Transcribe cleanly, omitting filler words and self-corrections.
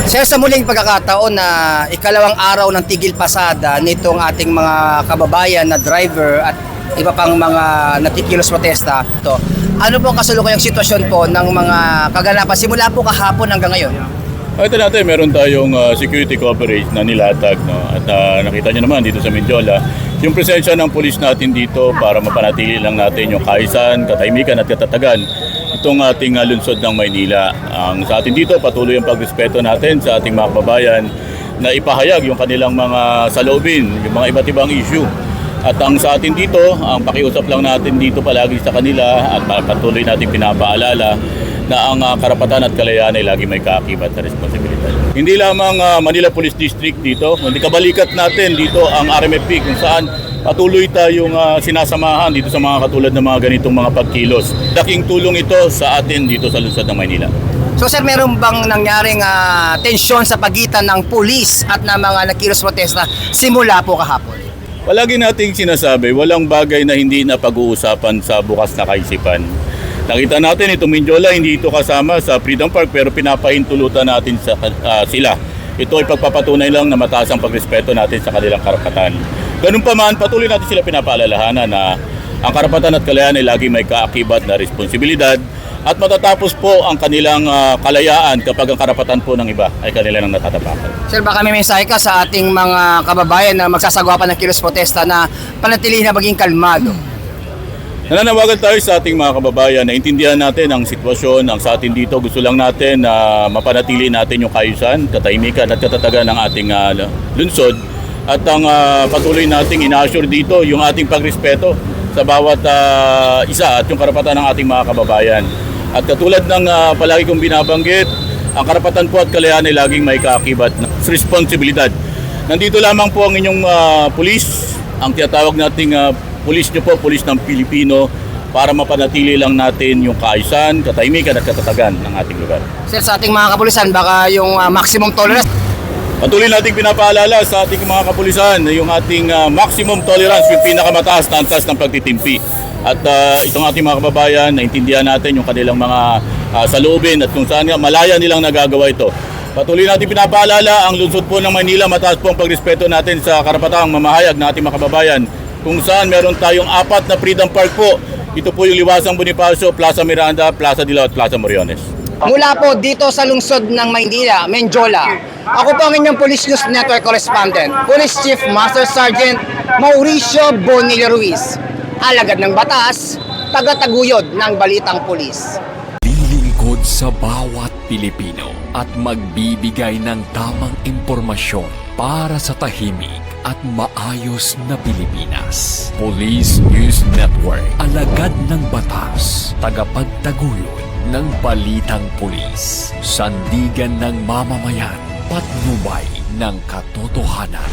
Sir, sa muling pagkakataon na ikalawang araw ng tigil pasada nitong ating mga kababayan na driver at iba pang mga natikilos protesta, ano po ang kasalukuyang sitwasyon po ng mga kaganapan simula po kahapon hanggang ngayon? Ito natin, meron tayong security coverage na nilatag, no? At nakita nyo naman dito sa Mindiola, yung presensya ng pulis natin dito para mapanatili lang natin yung kaayusan, katahimikan at katatagan itong ating lungsod ng Maynila. Ang sa atin dito, patuloy ang pagrespeto natin sa ating mga kababayan na ipahayag yung kanilang mga saloobin, yung mga iba't ibang issue. At ang sa atin dito, ang pakiusap lang natin dito palagi sa kanila at patuloy natin pinapaalala na ang karapatan at kalayaan ay lagi may kaakibat na responsibilidad. Hindi lamang Manila Police District dito, kundi kabalikat natin dito ang RMFP kung saan patuloy tayong sinasamahan dito sa mga katulad ng mga ganitong mga pagkilos. Laking tulong ito sa atin dito sa lungsod ng Maynila. So sir, meron bang nangyaring tensyon sa pagitan ng pulis at ng mga nakilos protesta simula po kahapon? Palagi nating sinasabi, walang bagay na hindi na pag-uusapan sa bukas na kaisipan. Nakita natin itong Mindiola, hindi ito kasama sa Freedom Park pero pinapahintulutan natin sila. Ito ay pagpapatunay lang na mataas ang pagrespeto natin sa kanilang karapatan. Ganun pa man, patuloy natin sila pinapaalalahanan na ang karapatan at kalayaan ay lagi may kaakibat na responsibilidad at matatapos po ang kanilang kalayaan kapag ang karapatan po ng iba ay kanilang natatapakan. Sir, baka may mensahe ka sa ating mga kababayan na magsasagawa pa ng kilos protesta na panatilihin na maging kalmado? Nananawagan tayo sa ating mga kababayan na intindihan natin ang sitwasyon. Ang sa atin dito, gusto lang natin na mapanatili natin yung kaayusan, katahimikan at katatagan ng ating lungsod. At ang patuloy nating ina-assure dito yung ating pagrespeto sa bawat isa at yung karapatan ng ating mga kababayan. At katulad ng palagi kong binabanggit, ang karapatan po at kalayaan ay laging may kaakibat na responsibilidad. Nandito lamang po ang inyong pulis, ang tinatawag nating pulis nyo po, pulis ng Pilipino, para mapanatili lang natin yung kaayusan, katahimikan at katatagan ng ating lugar. Sir, sa ating mga kapulisan, baka yung maximum tolerance? Patuloy nating pinapaalala sa ating mga kapulisan na yung ating maximum tolerance, yung pinakamataas na antas ng pagtitimpi. At itong ating mga kababayan, naintindihan natin yung kanilang mga saloobin at kung saan malaya nilang nagagawa ito. Patuloy natin pinapaalala ang lungsod po ng Maynila, mataas po ang pagrespeto natin sa karapatang mamahayag ng ating mga kababayan. Kung saan meron tayong 4 na Freedom Park po. Ito po yung Liwasang Bonifacio, Plaza Miranda, Plaza Dilaw at Plaza Moriones. Mula po dito sa lungsod ng Maynila, Mindiola, ako po ang inyong Police News Network correspondent, Police Chief Master Sergeant Mauricio Bonilla Ruiz. Alagad ng batas, taga-taguyod ng balitang pulis. Lilingkod sa bawat Pilipino at magbibigay ng tamang impormasyon para sa tahimik at maayos na Pilipinas. Police News Network, alagad ng batas, tagapagtaguyod ng balitang pulis, sandigan ng mamamayan, patnubay ng katotohanan.